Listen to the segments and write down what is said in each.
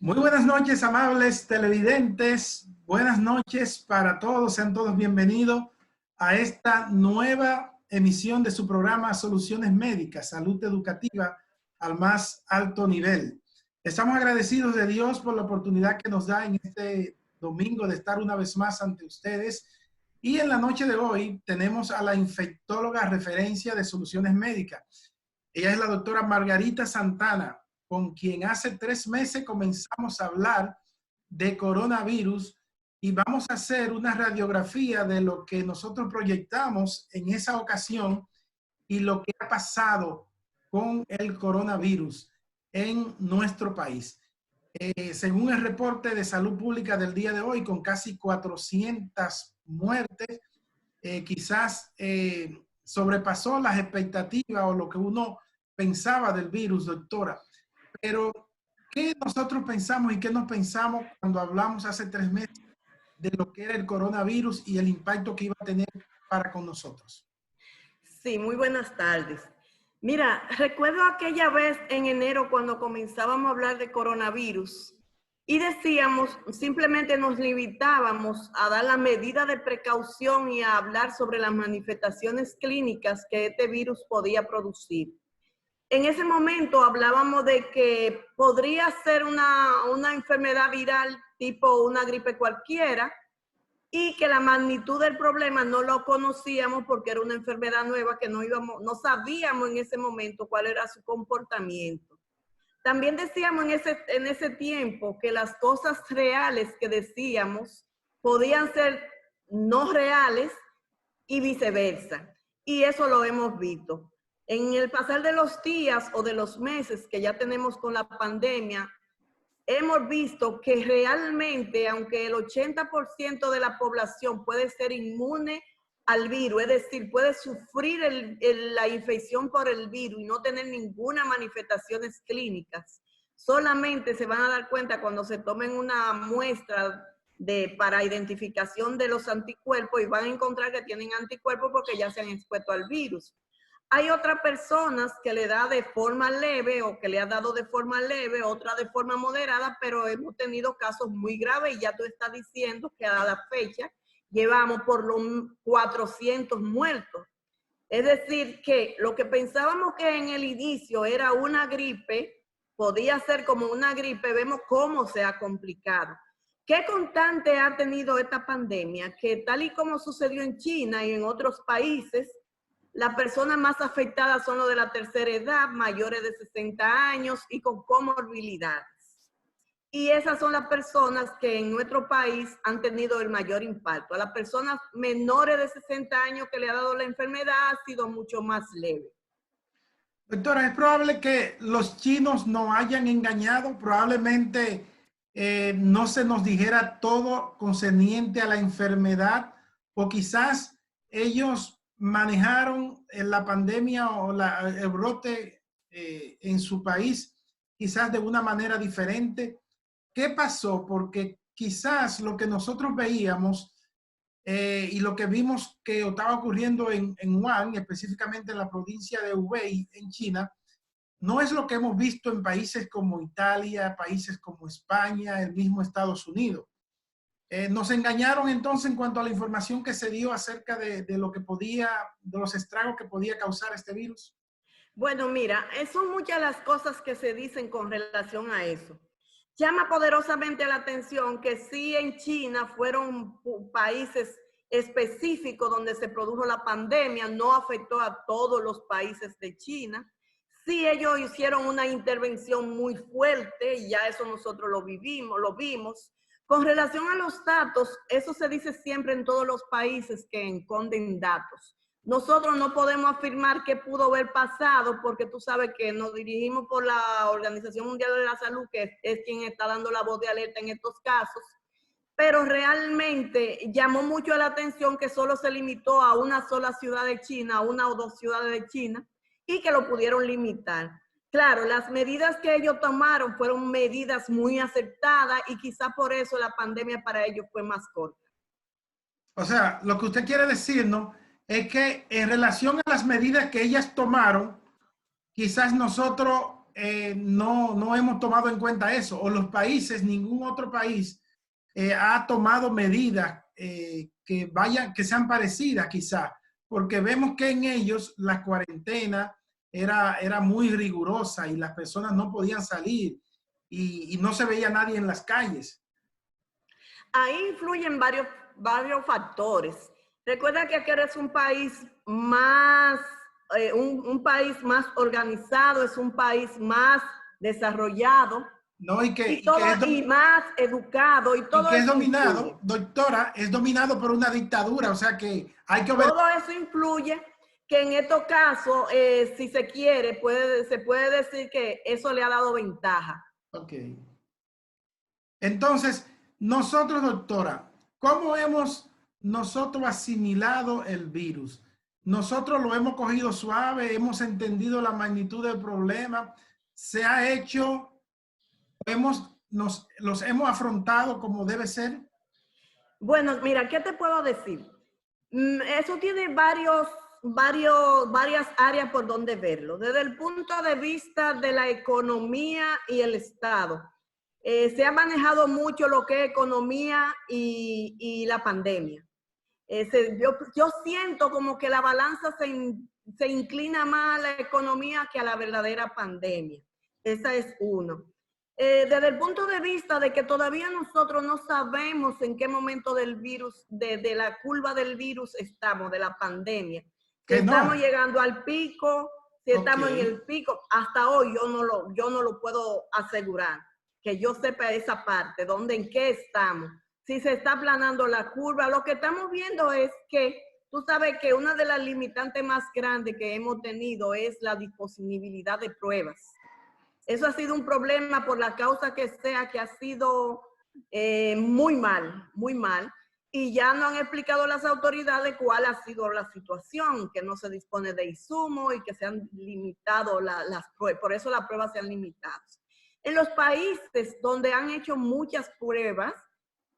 Muy buenas noches, amables televidentes. Buenas noches para todos. Sean todos bienvenidos a esta nueva emisión de su programa Soluciones Médicas, Salud Educativa al más alto nivel. Estamos agradecidos de Dios por la oportunidad que nos da en este domingo de estar una vez más ante ustedes. Y en la noche de hoy tenemos a la infectóloga referencia de Soluciones Médicas. Ella es la doctora Margarita Santana, con quien hace 3 meses comenzamos a hablar de coronavirus y vamos a hacer una radiografía de lo que nosotros proyectamos en esa ocasión y lo que ha pasado con el coronavirus en nuestro país. Según el reporte de salud pública del día de hoy, con casi 400 muertes, quizás sobrepasó las expectativas o lo que uno pensaba del virus, doctora. Pero, ¿qué nosotros pensamos y qué nos pensamos cuando hablamos hace 3 meses de lo que era el coronavirus y el impacto que iba a tener para con nosotros? Sí, muy buenas tardes. Mira, recuerdo aquella vez en enero cuando comenzábamos a hablar de coronavirus y decíamos, simplemente nos limitábamos a dar la medida de precaución y a hablar sobre las manifestaciones clínicas que este virus podía producir. En ese momento hablábamos de que podría ser una enfermedad viral tipo una gripe cualquiera, y que la magnitud del problema no lo conocíamos porque era una enfermedad nueva que no sabíamos en ese momento cuál era su comportamiento. También decíamos en ese tiempo que las cosas reales que decíamos podían ser no reales y viceversa. Y eso lo hemos visto. En el pasar de los días o de los meses que ya tenemos con la pandemia, hemos visto que realmente, aunque el 80% de la población puede ser inmune al virus, es decir, puede sufrir la infección por el virus y no tener ninguna manifestaciones clínicas, solamente se van a dar cuenta cuando se tomen una muestra para identificación de los anticuerpos y van a encontrar que tienen anticuerpos porque ya se han expuesto al virus. Hay otras personas que le da de forma leve o que le ha dado de forma leve, otra de forma moderada, pero hemos tenido casos muy graves y ya tú estás diciendo que a la fecha llevamos por los 400 muertos. Es decir, que lo que pensábamos que en el inicio era una gripe, podía ser como una gripe, vemos cómo se ha complicado. ¿Qué constante ha tenido esta pandemia? Que tal y como sucedió en China y en otros países, las personas más afectadas son los de la tercera edad, mayores de 60 años y con comorbilidades. Y esas son las personas que en nuestro país han tenido el mayor impacto. A las personas menores de 60 años que le ha dado la enfermedad ha sido mucho más leve. Doctora, es probable que los chinos nos hayan engañado, probablemente no se nos dijera todo concerniente a la enfermedad, o quizás ellos manejaron la pandemia o el brote en su país quizás de una manera diferente. ¿Qué pasó? Porque quizás lo que nosotros veíamos y lo que vimos que estaba ocurriendo en Wuhan, específicamente en la provincia de Hubei, en China, no es lo que hemos visto en países como Italia, países como España, el mismo Estados Unidos. Nos engañaron entonces en cuanto a la información que se dio acerca de lo que podía, de los estragos que podía causar este virus. Bueno, mira, son muchas las cosas que se dicen con relación a eso. Llama poderosamente la atención que sí en China fueron países específicos donde se produjo la pandemia, no afectó a todos los países de China. Sí, ellos hicieron una intervención muy fuerte y ya eso nosotros lo vimos. Con relación a los datos, eso se dice siempre en todos los países que esconden datos. Nosotros no podemos afirmar qué pudo haber pasado porque tú sabes que nos dirigimos por la Organización Mundial de la Salud, que es quien está dando la voz de alerta en estos casos, pero realmente llamó mucho la atención que solo se limitó a una sola ciudad de China, una o dos ciudades de China, y que lo pudieron limitar. Claro, las medidas que ellos tomaron fueron medidas muy aceptadas y quizá por eso la pandemia para ellos fue más corta. O sea, lo que usted quiere decirnos es que en relación a las medidas que ellas tomaron, quizás nosotros no hemos tomado en cuenta eso, o los países, ningún otro país ha tomado medidas que sean parecidas quizás, porque vemos que en ellos la cuarentena era muy rigurosa y las personas no podían salir y no se veía nadie en las calles. Ahí influyen varios factores. Recuerda que aquí es un país más, un país más organizado, es un país más desarrollado ¿No? y más educado y y todo que es eso dominado, influye. doctora, es dominado por una dictadura, o sea que hay que obedecer. Todo eso influye que en estos casos, si se quiere, se puede decir que eso le ha dado ventaja. Ok. Entonces, nosotros, doctora, ¿cómo hemos nosotros asimilado el virus? Nosotros lo hemos cogido suave, hemos entendido la magnitud del problema, se ha hecho, los hemos afrontado como debe ser. Bueno, mira, ¿qué te puedo decir? Eso tiene varias áreas por donde verlo. Desde el punto de vista de la economía y el Estado, se ha manejado mucho lo que es economía y la pandemia. Yo siento como que la balanza se inclina más a la economía que a la verdadera pandemia. Esa es uno. Desde el punto de vista de que todavía nosotros no sabemos en qué momento del virus, de la curva del virus estamos, de la pandemia. Si Que estamos no. llegando al pico, si Ok. estamos en el pico, hasta hoy yo no lo puedo asegurar, que yo sepa esa parte, dónde, en qué estamos. Si se está aplanando la curva, lo que estamos viendo es que tú sabes que una de las limitantes más grandes que hemos tenido es la disponibilidad de pruebas. Eso ha sido un problema por la causa que sea, que ha sido muy mal, muy mal. Y ya no han explicado las autoridades cuál ha sido la situación, que no se dispone de insumo y que se han limitado las pruebas. Por eso las pruebas se han limitado. En los países donde han hecho muchas pruebas,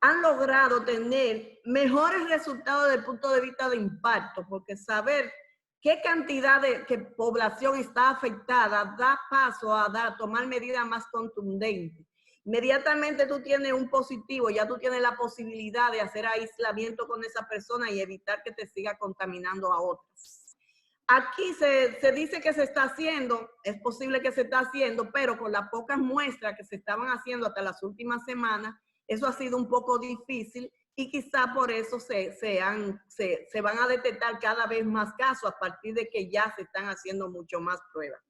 han logrado tener mejores resultados desde el punto de vista de impacto, porque saber qué cantidad de población está afectada da paso a tomar medidas más contundentes. Inmediatamente tú tienes un positivo, ya tú tienes la posibilidad de hacer aislamiento con esa persona y evitar que te siga contaminando a otros. Aquí se dice que se está haciendo, es posible que se está haciendo, pero con las pocas muestras que se estaban haciendo hasta las últimas semanas, eso ha sido un poco difícil y quizá por eso se van a detectar cada vez más casos a partir de que ya se están haciendo mucho más pruebas.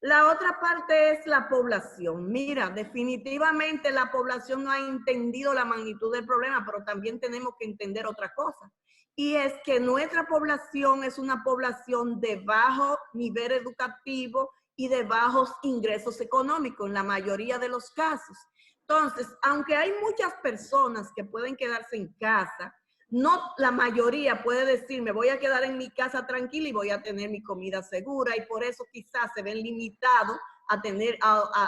La otra parte es la población. Mira, definitivamente la población no ha entendido la magnitud del problema, pero también tenemos que entender otra cosa. Y es que nuestra población es una población de bajo nivel educativo y de bajos ingresos económicos en la mayoría de los casos. Entonces, aunque hay muchas personas que pueden quedarse en casa, no la mayoría puede decir, me voy a quedar en mi casa tranquila y voy a tener mi comida segura, y por eso quizás se ven limitados a tener,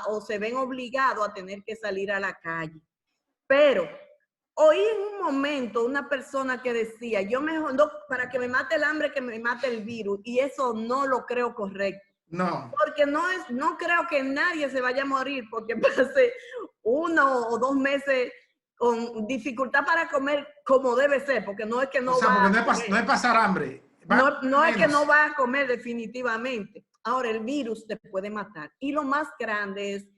o se ven obligados a tener que salir a la calle. Pero oí en un momento una persona que decía, yo mejor, no, para que me mate el hambre, que me mate el virus, y eso no lo creo correcto. No. Porque no creo que nadie se vaya a morir porque pase 1 o 2 meses con dificultad para comer como debe ser, porque no es que no va a comer. No es pasar hambre. No es que no va a comer definitivamente. Ahora, el virus te puede matar. Y lo más grande es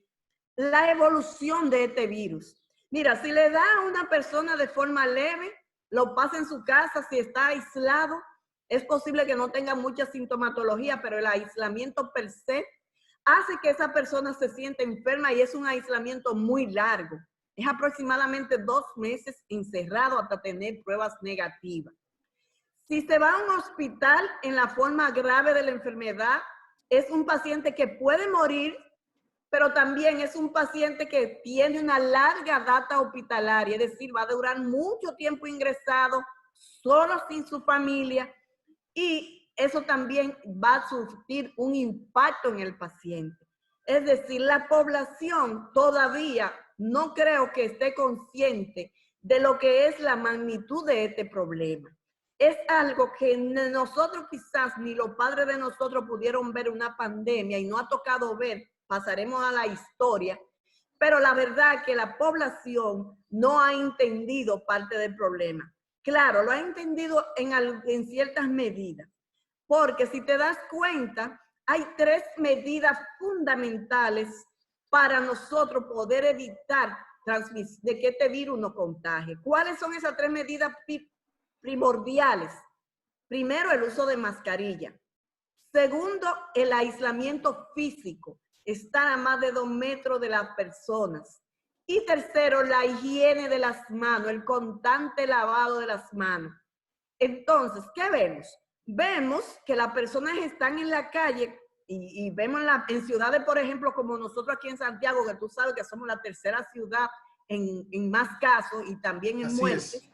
la evolución de este virus. Mira, si le da a una persona de forma leve, lo pasa en su casa, si está aislado, es posible que no tenga mucha sintomatología, pero el aislamiento per se hace que esa persona se sienta enferma y es un aislamiento muy largo. Es aproximadamente 2 meses encerrado hasta tener pruebas negativas. Si se va a un hospital en la forma grave de la enfermedad, es un paciente que puede morir, pero también es un paciente que tiene una larga data hospitalaria, es decir, va a durar mucho tiempo ingresado, solo sin su familia, y eso también va a sufrir un impacto en el paciente. Es decir, la población todavía no creo que esté consciente de lo que es la magnitud de este problema. Es algo que nosotros quizás ni los padres de nosotros pudieron ver una pandemia y no ha tocado ver pasaremos a la historia, pero la verdad es que la población no ha entendido parte del problema. Claro, lo ha entendido en ciertas medidas, porque si te das cuenta, hay 3 medidas fundamentales para nosotros poder evitar de que este virus nos contagie. ¿Cuáles son esas 3 medidas primordiales? Primero, el uso de mascarilla. Segundo, el aislamiento físico, estar a más de 2 metros de las personas. Y tercero, la higiene de las manos, el constante lavado de las manos. Entonces, ¿qué vemos? Vemos que las personas están en la calle y vemos en ciudades, por ejemplo, como nosotros aquí en Santiago, que tú sabes que somos la tercera ciudad en más casos y también en muertes.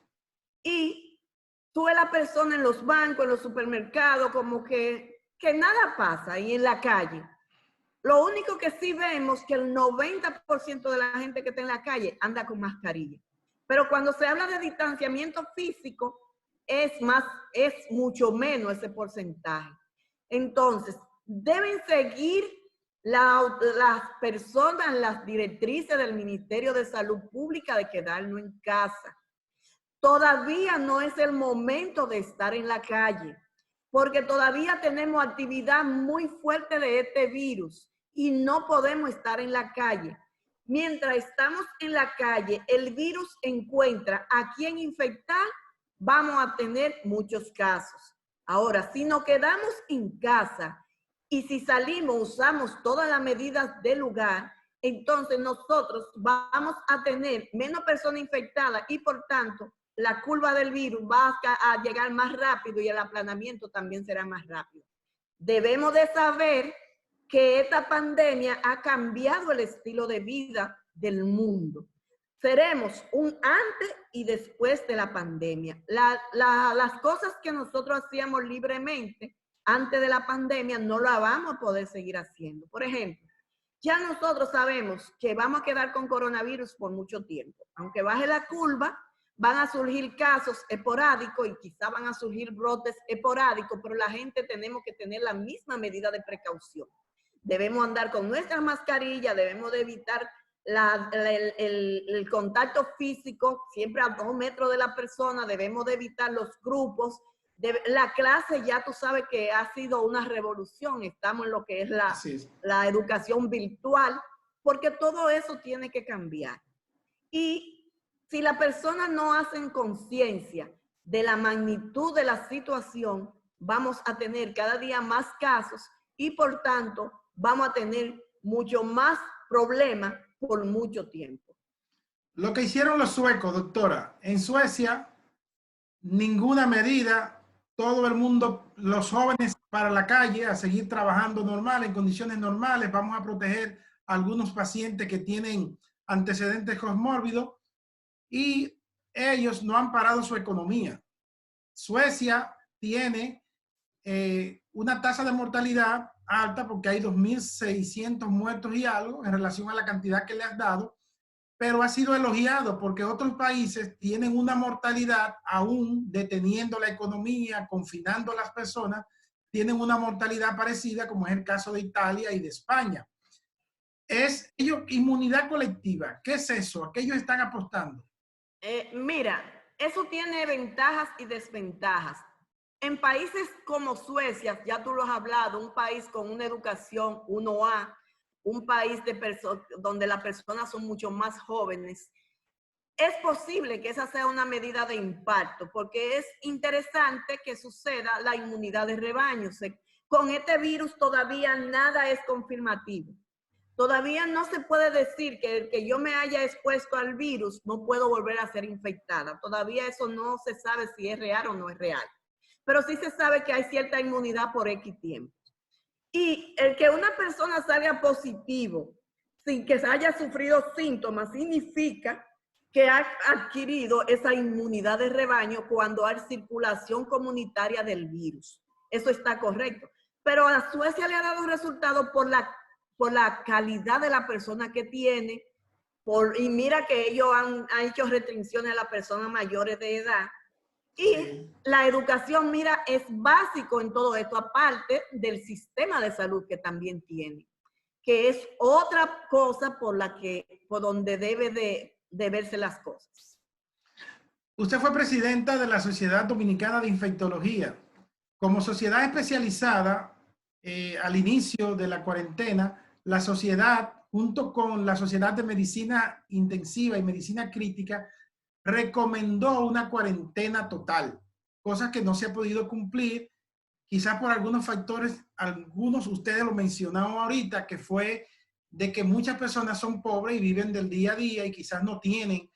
Y tú ves a la persona en los bancos, en los supermercados, como que nada pasa ahí en la calle. Lo único que sí vemos que el 90% de la gente que está en la calle anda con mascarilla. Pero cuando se habla de distanciamiento físico, es mucho menos ese porcentaje. Entonces, deben seguir las personas, las directrices del Ministerio de Salud Pública de quedarnos en casa. Todavía no es el momento de estar en la calle, porque todavía tenemos actividad muy fuerte de este virus y no podemos estar en la calle. Mientras estamos en la calle, el virus encuentra a quien infectar, vamos a tener muchos casos. Ahora, si nos quedamos en casa y si salimos, usamos todas las medidas del lugar, entonces nosotros vamos a tener menos personas infectadas y por tanto la curva del virus va a llegar más rápido y el aplanamiento también será más rápido. Debemos de saber que esta pandemia ha cambiado el estilo de vida del mundo. Seremos un antes y después de la pandemia. Las cosas que nosotros hacíamos libremente antes de la pandemia no las vamos a poder seguir haciendo. Por ejemplo, ya nosotros sabemos que vamos a quedar con coronavirus por mucho tiempo. Aunque baje la curva, van a surgir casos esporádicos y quizá van a surgir brotes esporádicos, pero la gente tenemos que tener la misma medida de precaución. Debemos andar con nuestras mascarillas, debemos de evitar el contacto físico, siempre a 2 metros de la persona, debemos de evitar los grupos. La clase ya tú sabes que ha sido una revolución, estamos en lo que es la educación virtual, porque todo eso tiene que cambiar. Y si las personas no hacen conciencia de la magnitud de la situación, vamos a tener cada día más casos y por tanto vamos a tener mucho más problemas por mucho tiempo. Lo que hicieron los suecos, doctora, en Suecia, ninguna medida, todo el mundo, los jóvenes para la calle a seguir trabajando normal, en condiciones normales, vamos a proteger a algunos pacientes que tienen antecedentes comórbidos y ellos no han parado su economía. Suecia tiene una tasa de mortalidad alta porque hay 2.600 muertos y algo en relación a la cantidad que le has dado, pero ha sido elogiado porque otros países tienen una mortalidad, aún deteniendo la economía, confinando a las personas, tienen una mortalidad parecida, como es el caso de Italia y de España. Es inmunidad colectiva. ¿Qué es eso? ¿A qué ellos están apostando? Mira, eso tiene ventajas y desventajas. En países como Suecia, ya tú lo has hablado, un país con una educación 1A, un país donde las personas son mucho más jóvenes, es posible que esa sea una medida de impacto, porque es interesante que suceda la inmunidad de rebaño. Con este virus todavía nada es confirmativo. Todavía no se puede decir que el que yo me haya expuesto al virus no puedo volver a ser infectada. Todavía eso no se sabe si es real o no es real. Pero sí se sabe que hay cierta inmunidad por X tiempo. Y el que una persona salga positivo sin que se haya sufrido síntomas significa que ha adquirido esa inmunidad de rebaño cuando hay circulación comunitaria del virus. Eso está correcto. Pero a Suecia le ha dado resultado por la calidad de la persona que tiene, y mira que ellos han hecho restricciones a las personas mayores de edad. Y la educación, mira, es básico en todo esto, aparte del sistema de salud que también tiene. que es otra cosa por donde debe de verse las cosas. Usted fue presidenta de la Sociedad Dominicana de Infectología. Como sociedad especializada, al inicio de la cuarentena, la sociedad, junto con la Sociedad de Medicina Intensiva y Medicina Crítica, recomendó una cuarentena total, cosa que no se ha podido cumplir, quizás por algunos factores, algunos ustedes lo mencionaron ahorita, que fue de que muchas personas son pobres y viven del día a día y quizás no tienen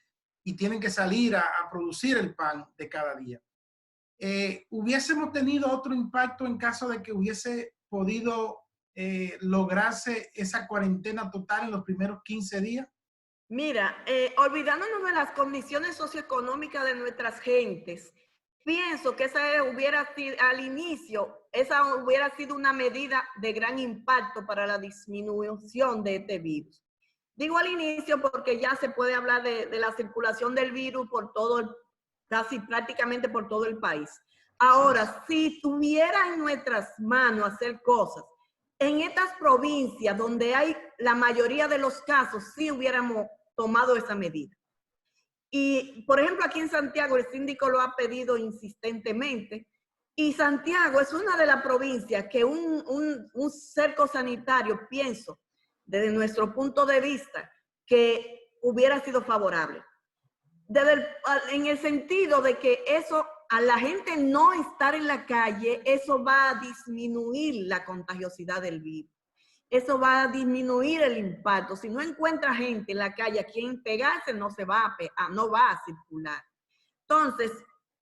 y tienen que salir a producir el pan de cada día. ¿Hubiésemos tenido otro impacto en caso de que hubiese podido lograrse esa cuarentena total en los primeros 15 días? Mira, olvidándonos de las condiciones socioeconómicas de nuestras gentes, pienso que esa hubiera sido, al inicio, esa hubiera sido una medida de gran impacto para la disminución de este virus. Digo al inicio porque ya se puede hablar de la circulación del virus por todo, casi prácticamente por todo el país. Ahora, si tuviera en nuestras manos hacer cosas, en estas provincias donde hay la mayoría de los casos, sí hubiéramos tomado esa medida. Y, por ejemplo, aquí en Santiago el síndico lo ha pedido insistentemente, y Santiago es una de las provincias que un cerco sanitario, pienso, desde nuestro punto de vista, que hubiera sido favorable. En el sentido de que eso, a la gente no estar en la calle, eso va a disminuir la contagiosidad del virus. Eso va a disminuir el impacto. Si no encuentra gente en la calle a quien pegarse, no va a circular. Entonces,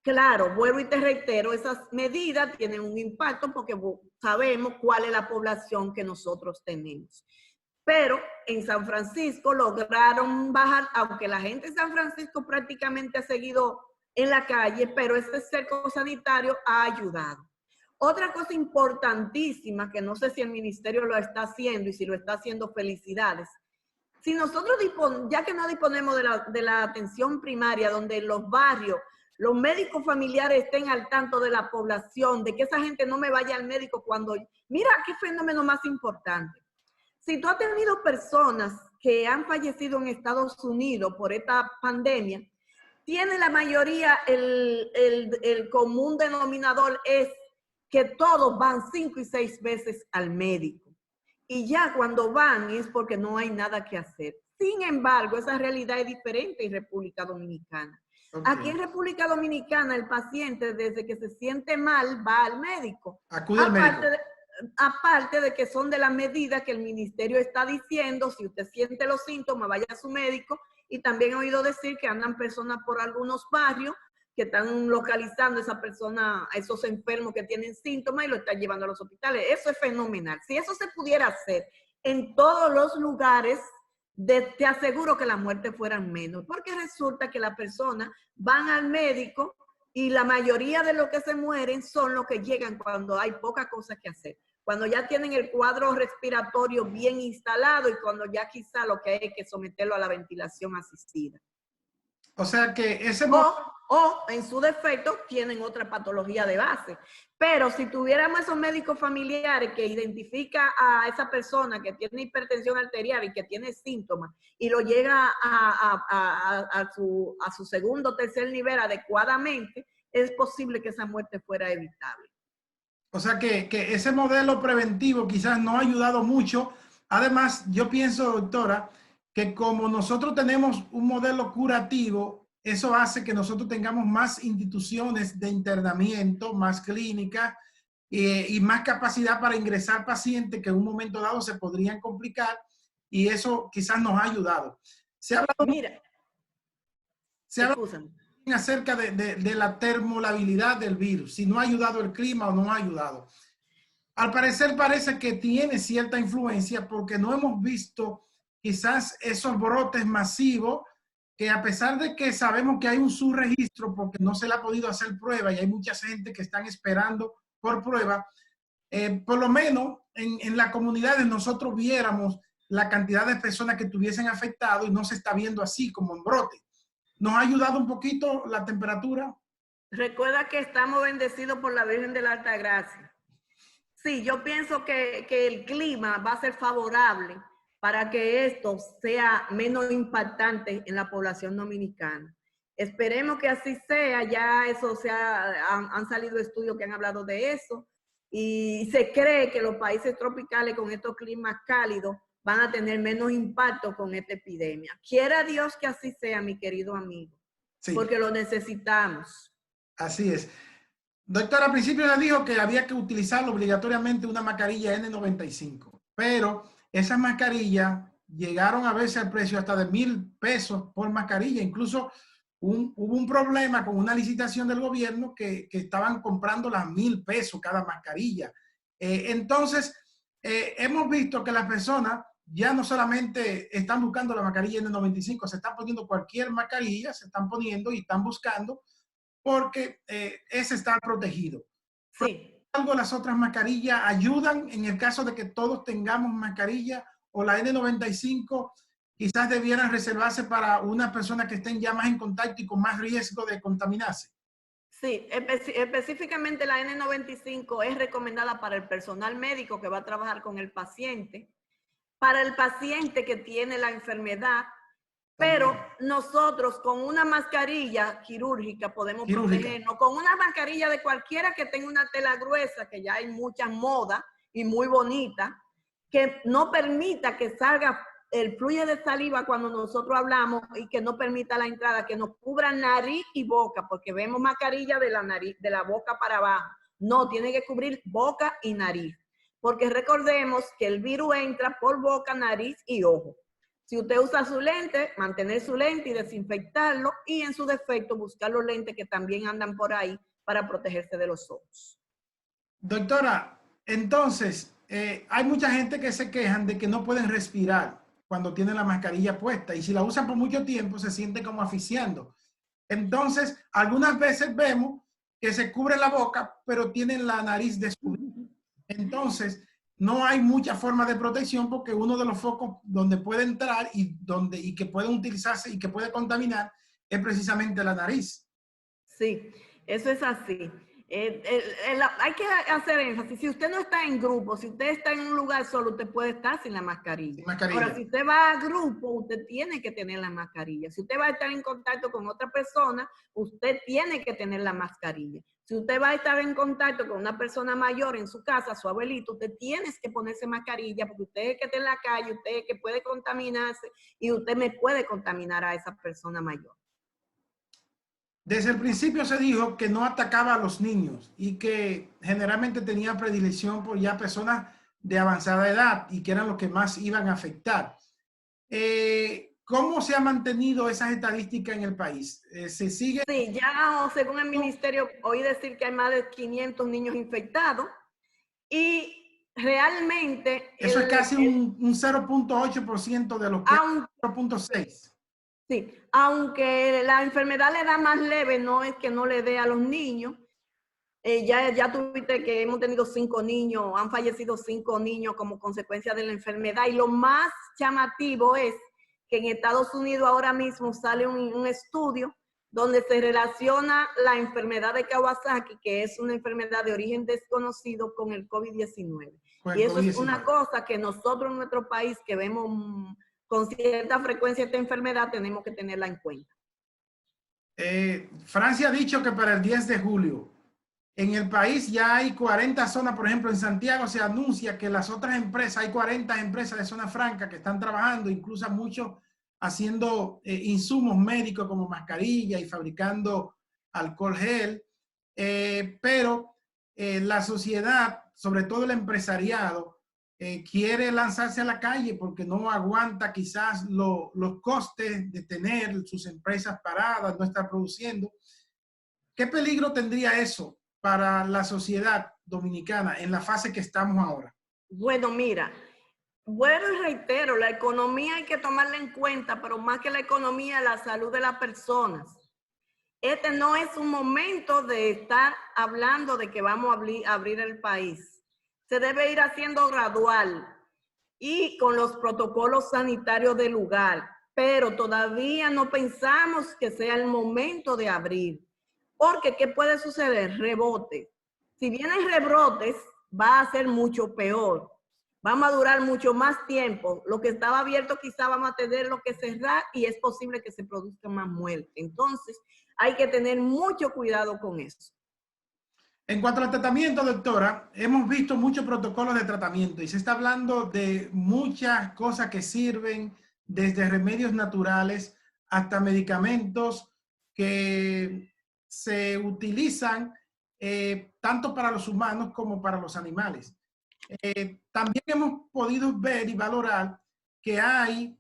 claro, vuelvo y te reitero, esas medidas tienen un impacto porque sabemos cuál es la población que nosotros tenemos. Pero en San Francisco lograron bajar, aunque la gente en San Francisco prácticamente ha seguido en la calle, pero este cerco sanitario ha ayudado. Otra cosa importantísima, que no sé si el ministerio lo está haciendo y si lo está haciendo, felicidades. Si nosotros, ya que no disponemos de la atención primaria, donde los barrios, los médicos familiares estén al tanto de la población, de que esa gente no me vaya al médico cuando... Mira qué fenómeno más importante. Si tú has tenido personas que han fallecido en Estados Unidos por esta pandemia, tiene la mayoría, el común denominador es que todos van 5 y 6 veces al médico. Y ya cuando van es porque no hay nada que hacer. Sin embargo, esa realidad es diferente en República Dominicana. Okay. Aquí en República Dominicana el paciente desde que se siente mal va al médico. Acude al médico. Aparte de que son de las medidas que el ministerio está diciendo, si usted siente los síntomas, vaya a su médico. Y también he oído decir que andan personas por algunos barrios que están localizando a esa persona, a esos enfermos que tienen síntomas y lo están llevando a los hospitales. Eso es fenomenal. Si eso se pudiera hacer en todos los lugares, te aseguro que las muertes fueran menos, porque resulta que las personas van al médico y la mayoría de los que se mueren son los que llegan cuando hay poca cosa que hacer, cuando ya tienen el cuadro respiratorio bien instalado y cuando ya quizá lo que hay que someterlo a la ventilación asistida. O sea que ese... O en su defecto tienen otra patología de base. Pero si tuviéramos esos médicos familiares que identifica a esa persona que tiene hipertensión arterial y que tiene síntomas y lo llega a su segundo o tercer nivel adecuadamente, es posible que esa muerte fuera evitable. O sea que ese modelo preventivo quizás no ha ayudado mucho. Además, yo pienso, doctora, que como nosotros tenemos un modelo curativo, eso hace que nosotros tengamos más instituciones de internamiento, más clínicas y más capacidad para ingresar pacientes que en un momento dado se podrían complicar, y eso quizás nos ha ayudado. Se habla acerca de la termolabilidad del virus, si no ha ayudado el clima o no ha ayudado. Al parecer parece que tiene cierta influencia porque no hemos visto quizás esos brotes masivos que, a pesar de que sabemos que hay un subregistro porque no se le ha podido hacer prueba y hay mucha gente que están esperando por prueba, por lo menos en la comunidad de nosotros viéramos la cantidad de personas que estuviesen afectados y no se está viendo así como en brote. ¿Nos ha ayudado un poquito la temperatura? Recuerda que estamos bendecidos por la Virgen de la Alta Gracia. Sí, yo pienso que el clima va a ser favorable para que esto sea menos impactante en la población dominicana. Esperemos que así sea, ya eso han salido estudios que han hablado de eso y se cree que los países tropicales con estos climas cálidos van a tener menos impacto con esta epidemia. Quiera Dios que así sea, mi querido amigo, Sí, porque lo necesitamos. así es. Doctor, al principio le dijo que había que utilizar obligatoriamente una mascarilla N95, pero esas mascarillas llegaron a verse al precio hasta de $1,000 por mascarilla. Incluso hubo un problema con una licitación del gobierno que estaban comprando las $1,000 cada mascarilla. Entonces, hemos visto que las personas ya no solamente están buscando la mascarilla N95, se están poniendo cualquier mascarilla, se están poniendo y están buscando porque ese está protegido. Sí. ¿Algo las otras mascarillas ayudan en el caso de que todos tengamos mascarilla o la N95 quizás debieran reservarse para una persona que estén ya más en contacto y con más riesgo de contaminarse? Sí, específicamente la N95 es recomendada para el personal médico que va a trabajar con el paciente, para el paciente que tiene la enfermedad, pero nosotros con una mascarilla quirúrgica podemos protegernos, con una mascarilla de cualquiera que tenga una tela gruesa, que ya hay muchas modas y muy bonita, que no permita que salga el flujo de saliva cuando nosotros hablamos y que no permita la entrada, que nos cubra nariz y boca, porque vemos mascarilla de la nariz, de la boca para abajo. No, tiene que cubrir boca y nariz, porque recordemos que el virus entra por boca, nariz y ojo. Si usted usa su lente, mantener su lente y desinfectarlo, y en su defecto buscar los lentes que también andan por ahí para protegerse de los ojos. Doctora, entonces, hay mucha gente que se quejan de que no pueden respirar cuando tienen la mascarilla puesta y si la usan por mucho tiempo se siente como asfixiando. Entonces, algunas veces vemos que se cubre la boca, pero tienen la nariz descubierta. Entonces, no hay mucha forma de protección porque uno de los focos donde puede entrar y que puede utilizarse y que puede contaminar es precisamente la nariz. Sí, eso es así. Hay que hacer énfasis. Si usted no está en grupo, si usted está en un lugar solo, usted puede estar sin la mascarilla. Sin mascarilla. Ahora, si usted va a grupo, usted tiene que tener la mascarilla. Si usted va a estar en contacto con otra persona, usted tiene que tener la mascarilla. Si usted va a estar en contacto con una persona mayor en su casa, su abuelito, usted tiene que ponerse mascarilla porque usted es que está en la calle, usted es que puede contaminarse y usted me puede contaminar a esa persona mayor. Desde el principio se dijo que no atacaba a los niños y que generalmente tenía predilección por ya personas de avanzada edad y que eran los que más iban a afectar. ¿Cómo se ha mantenido esas estadísticas en el país? ¿Se sigue? Sí, ya según el ministerio, oí decir que hay más de 500 niños infectados y realmente... Eso es casi un 0.8% de los que 0.6%. Sí, aunque la enfermedad le da más leve, no es que no le dé a los niños. Ya tuviste que hemos tenido 5 niños, han fallecido 5 niños como consecuencia de la enfermedad. Y lo más llamativo es que en Estados Unidos ahora mismo sale un estudio donde se relaciona la enfermedad de Kawasaki, que es una enfermedad de origen desconocido, con el COVID-19. Y eso es una cosa que nosotros en nuestro país, que vemos con cierta frecuencia esta enfermedad, tenemos que tenerla en cuenta. Francia ha dicho que para el 10 de julio en el país ya hay 40 zonas, por ejemplo en Santiago se anuncia que las otras empresas, hay 40 empresas de zona franca que están trabajando, incluso muchos haciendo insumos médicos como mascarilla y fabricando alcohol gel, pero la sociedad, sobre todo el empresariado, quiere lanzarse a la calle porque no aguanta quizás los costes de tener sus empresas paradas, no estar produciendo. ¿Qué peligro tendría eso para la sociedad dominicana en la fase que estamos ahora? Bueno, mira, bueno, y reitero, la economía hay que tomarla en cuenta, pero más que la economía, la salud de las personas. Este no es un momento de estar hablando de que vamos a abrir el país. Se debe ir haciendo gradual y con los protocolos sanitarios del lugar, pero todavía no pensamos que sea el momento de abrir. Porque, ¿qué puede suceder? Rebotes. Si vienen rebrotes, va a ser mucho peor. Vamos a durar mucho más tiempo. Lo que estaba abierto quizá vamos a tenerlo que cerrar y es posible que se produzca más muerte. Entonces, hay que tener mucho cuidado con eso. En cuanto al tratamiento, doctora, hemos visto muchos protocolos de tratamiento y se está hablando de muchas cosas que sirven, desde remedios naturales hasta medicamentos que se utilizan tanto para los humanos como para los animales. También hemos podido ver y valorar que hay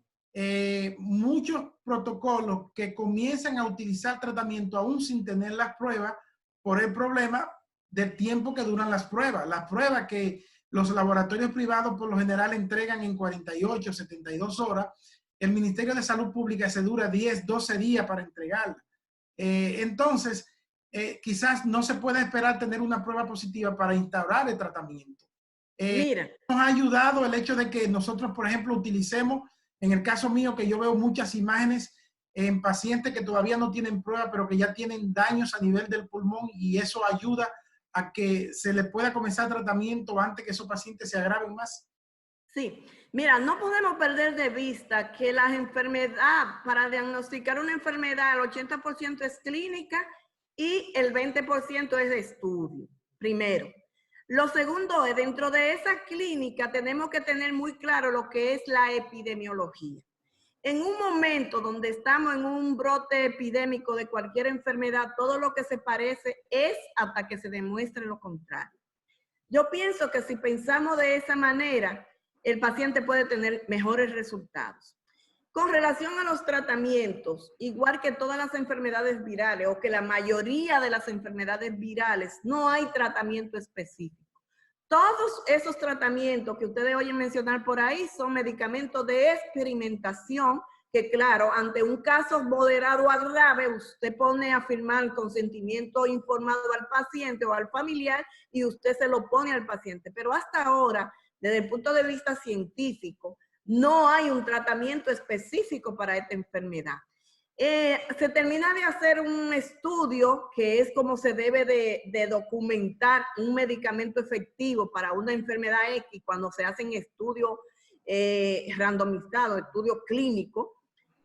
muchos protocolos que comienzan a utilizar tratamiento aún sin tener las pruebas por el problema del tiempo que duran las pruebas. Las pruebas que los laboratorios privados por lo general entregan en 48, 72 horas, el Ministerio de Salud Pública se dura 10, 12 días para entregarla. Entonces, quizás no se pueda esperar tener una prueba positiva para instaurar el tratamiento. Mira, nos ha ayudado el hecho de que nosotros, por ejemplo, utilicemos, en el caso mío, que yo veo muchas imágenes en pacientes que todavía no tienen prueba, pero que ya tienen daños a nivel del pulmón, y eso ayuda a que se le pueda comenzar tratamiento antes que esos pacientes se agraven más. sí, mira, no podemos perder de vista que las enfermedades, para diagnosticar una enfermedad, el 80% es clínica y el 20% es de estudio, primero. Lo segundo es, dentro de esa clínica tenemos que tener muy claro lo que es la epidemiología. En un momento donde estamos en un brote epidémico de cualquier enfermedad, todo lo que se parece es hasta que se demuestre lo contrario. Yo pienso que si pensamos de esa manera, el paciente puede tener mejores resultados. Con relación a los tratamientos, igual que todas las enfermedades virales o que la mayoría de las enfermedades virales, no hay tratamiento específico. Todos esos tratamientos que ustedes oyen mencionar por ahí son medicamentos de experimentación que, claro, ante un caso moderado a grave, usted pone a firmar el consentimiento informado al paciente o al familiar y usted se lo pone al paciente. Pero hasta ahora, desde el punto de vista científico, no hay un tratamiento específico para esta enfermedad. Se termina de hacer un estudio que es como se debe de documentar un medicamento efectivo para una enfermedad X cuando se hacen estudios randomizados, estudios clínicos,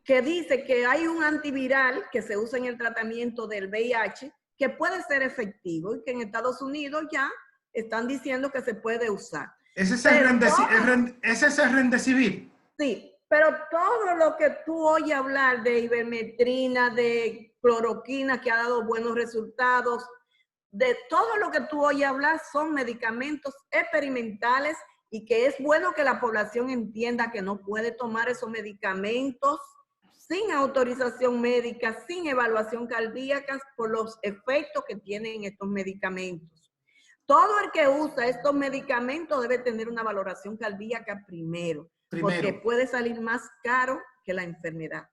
que dice que hay un antiviral que se usa en el tratamiento del VIH que puede ser efectivo y que en Estados Unidos ya están diciendo que se puede usar. Ese es el Remdesivir. Sí, pero todo lo que tú oyes hablar de ivermectrina, de cloroquina, que ha dado buenos resultados, de todo lo que tú oyes hablar son medicamentos experimentales y que es bueno que la población entienda que no puede tomar esos medicamentos sin autorización médica, sin evaluación cardíaca por los efectos que tienen estos medicamentos. Todo el que usa estos medicamentos debe tener una valoración cardíaca primero. Porque puede salir más caro que la enfermedad.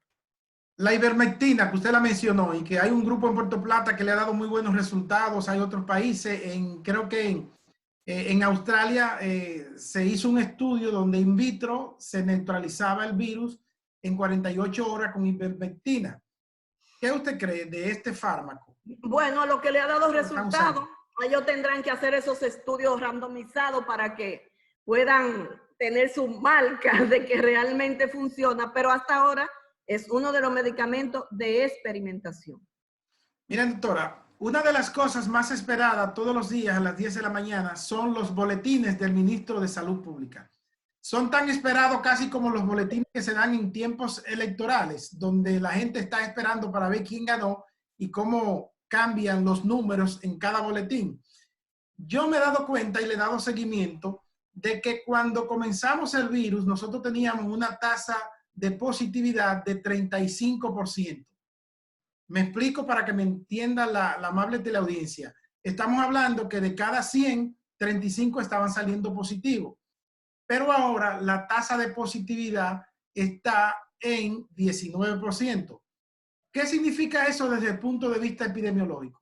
La ivermectina, que usted la mencionó, y que hay un grupo en Puerto Plata que le ha dado muy buenos resultados, hay otros países, creo que en Australia se hizo un estudio donde in vitro se neutralizaba el virus en 48 horas con ivermectina. ¿Qué usted cree de este fármaco? Bueno, lo que le ha dado resultados, ellos tendrán que hacer esos estudios randomizados para que puedan tener su marca de que realmente funciona, pero hasta ahora es uno de los medicamentos de experimentación. Miren, doctora, una de las cosas más esperadas todos los días a las 10 de la mañana son los boletines del ministro de Salud Pública. Son tan esperados casi como los boletines que se dan en tiempos electorales, donde la gente está esperando para ver quién ganó y cómo cambian los números en cada boletín. Yo me he dado cuenta y le he dado seguimiento de que cuando comenzamos el virus, nosotros teníamos una tasa de positividad de 35%. Me explico para que me entienda la amable teleaudiencia. Estamos hablando que de cada 100, 35 estaban saliendo positivos. Pero ahora la tasa de positividad está en 19%. ¿Qué significa eso desde el punto de vista epidemiológico?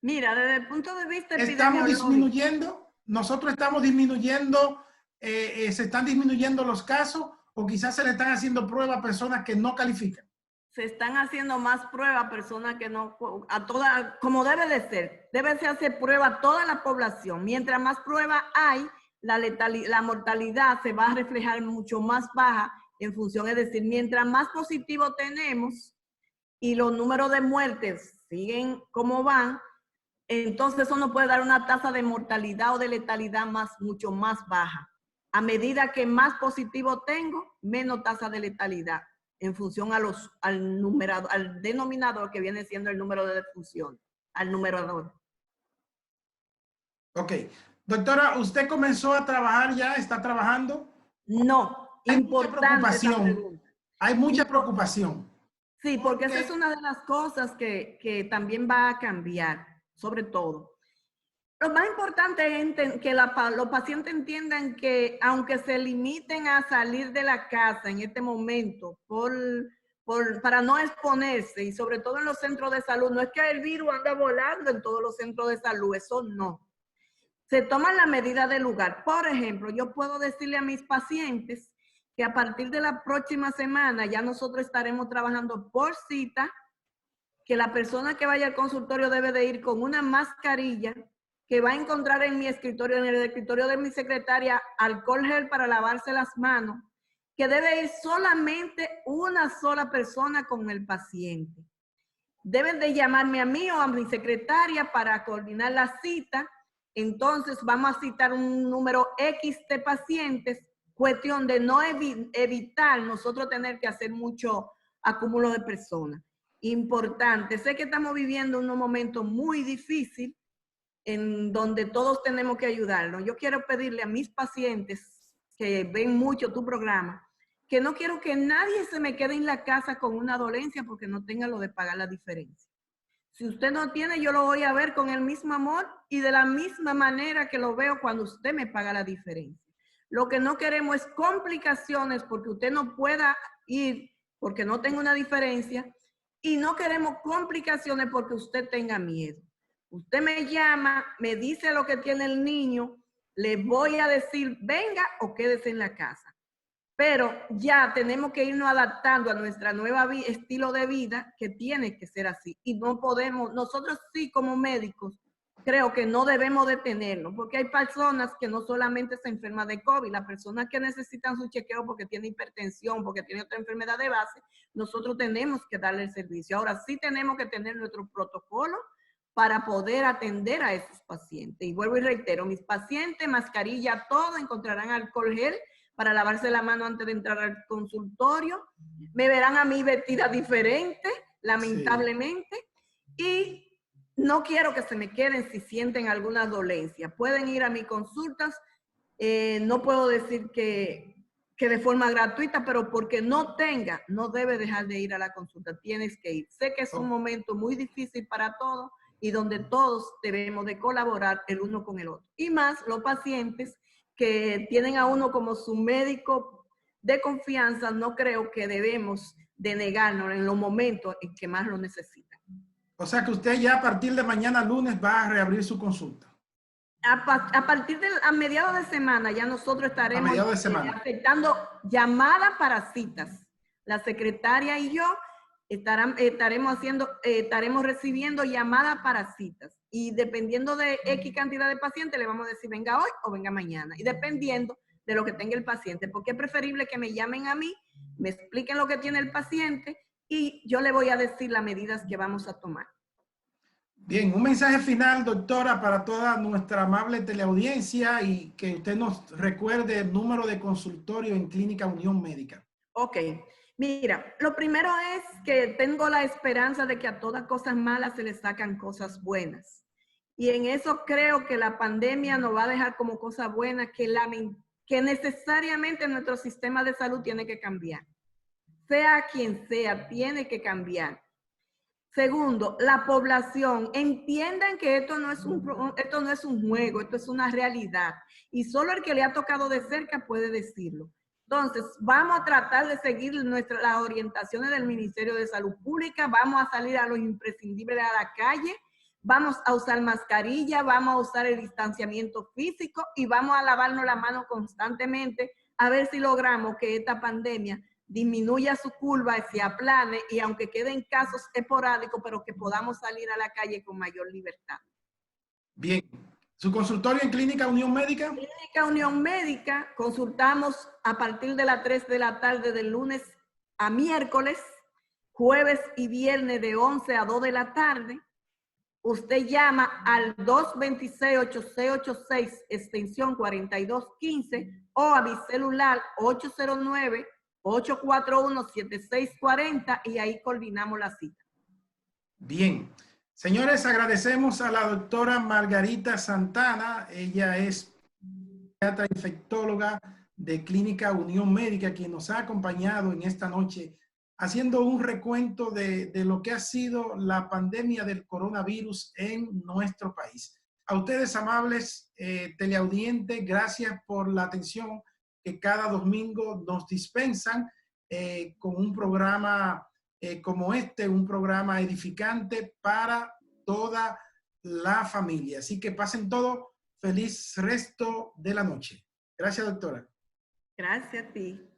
Mira, desde el punto de vista epidemiológico, ¿estamos disminuyendo? ¿Nosotros estamos disminuyendo, se están disminuyendo los casos o quizás se le están haciendo pruebas a personas que no califican? se están haciendo más pruebas a personas que no, a todas, como debe de ser. Debe de hacer prueba a toda la población. Mientras más pruebas hay, la mortalidad se va a reflejar mucho más baja en función, es decir, mientras más positivo tenemos y los números de muertes siguen como van, entonces eso nos puede dar una tasa de mortalidad o de letalidad mucho más baja. A medida que más positivo tengo, menos tasa de letalidad en función al denominador que viene siendo el número de defunción, al numerador. Ok. Doctora, ¿usted comenzó a trabajar ya? ¿Está trabajando? No, Hay mucha preocupación. Hay mucha preocupación. Sí, porque esa es una de las cosas que también va a cambiar, sobre todo. Lo más importante es que los pacientes entiendan que aunque se limiten a salir de la casa en este momento para no exponerse, y sobre todo en los centros de salud, no es que el virus anda volando en todos los centros de salud, eso no. Se toman las medidas del lugar. Por ejemplo, yo puedo decirle a mis pacientes que a partir de la próxima semana ya nosotros estaremos trabajando por cita, que la persona que vaya al consultorio debe de ir con una mascarilla, que va a encontrar en mi escritorio, en el escritorio de mi secretaria, alcohol gel para lavarse las manos, que debe ir solamente una sola persona con el paciente. Deben de llamarme a mí o a mi secretaria para coordinar la cita. Entonces vamos a citar un número X de pacientes, cuestión de no evitar nosotros tener que hacer mucho acúmulo de personas. Importante, sé que estamos viviendo un momento muy difícil en donde todos tenemos que ayudarnos. Yo quiero pedirle a mis pacientes que ven mucho tu programa, que no quiero que nadie se me quede en la casa con una dolencia porque no tenga lo de pagar la diferencia. Si usted no tiene, yo lo voy a ver con el mismo amor y de la misma manera que lo veo cuando usted me paga la diferencia. Lo que no queremos es complicaciones porque usted no pueda ir porque no tenga una diferencia, y no queremos complicaciones porque usted tenga miedo. Usted me llama, me dice lo que tiene el niño, le voy a decir venga o quédese en la casa. Pero ya tenemos que irnos adaptando a nuestra nueva estilo de vida, que tiene que ser así. Y no podemos, nosotros sí como médicos, creo que no debemos detenernos, porque hay personas que no solamente se enferman de COVID, las personas que necesitan su chequeo porque tienen hipertensión, porque tienen otra enfermedad de base, nosotros tenemos que darle el servicio. Ahora sí tenemos que tener nuestro protocolo para poder atender a esos pacientes. Y vuelvo y reitero, mis pacientes, mascarilla, todo, encontrarán alcohol gel para lavarse la mano antes de entrar al consultorio. Me verán a mí vestida diferente, lamentablemente. Sí. Y no quiero que se me queden si sienten alguna dolencia. Pueden ir a mis consultas. No puedo decir que de forma gratuita, pero porque no tenga, no debe dejar de ir a la consulta. Tienes que ir. Sé que es un momento muy difícil para todos y donde todos debemos de colaborar el uno con el otro. Y más los pacientes que tienen a uno como su médico de confianza, no creo que debemos de negarnos en los momentos en que más lo necesitan. O sea que usted ya a partir de mañana lunes va a reabrir su consulta. A partir de a mediados de semana ya nosotros estaremos aceptando llamadas para citas. La secretaria y yo estaremos recibiendo llamadas para citas. Y dependiendo de X cantidad de pacientes, le vamos a decir venga hoy o venga mañana. Y dependiendo de lo que tenga el paciente, porque es preferible que me llamen a mí, me expliquen lo que tiene el paciente y yo le voy a decir las medidas que vamos a tomar. Bien, un mensaje final, doctora, para toda nuestra amable teleaudiencia y que usted nos recuerde el número de consultorio en Clínica Unión Médica. Ok, mira, lo primero es que tengo la esperanza de que a todas cosas malas se le sacan cosas buenas. Y en eso creo que la pandemia nos va a dejar como cosa buena que necesariamente nuestro sistema de salud tiene que cambiar. Sea quien sea, tiene que cambiar. Segundo, la población, entiendan que esto no es un juego, esto es una realidad. Y solo el que le ha tocado de cerca puede decirlo. Entonces, vamos a tratar de seguir las orientaciones del Ministerio de Salud Pública, vamos a salir a lo imprescindible a la calle, vamos a usar mascarilla, vamos a usar el distanciamiento físico y vamos a lavarnos la mano constantemente a ver si logramos que esta pandemia disminuya su curva, se aplane y aunque queden casos esporádicos, pero que podamos salir a la calle con mayor libertad. Bien. ¿Su consultorio en Clínica Unión Médica? Clínica Unión Médica, consultamos a partir de las 3 de la tarde de lunes a miércoles, jueves y viernes de 11 a 2 de la tarde. Usted llama al 226-8686, extensión 4215, o a mi celular 809-841-7640 y ahí coordinamos la cita. Bien. Señores, agradecemos a la doctora Margarita Santana. Ella es pediatra infectóloga de Clínica Unión Médica, quien nos ha acompañado en esta noche haciendo un recuento de lo que ha sido la pandemia del coronavirus en nuestro país. A ustedes, amables teleaudientes, gracias por la atención que cada domingo nos dispensan con un programa como este, un programa edificante para toda la familia. Así que pasen todo. Feliz resto de la noche. Gracias, doctora. Gracias a ti.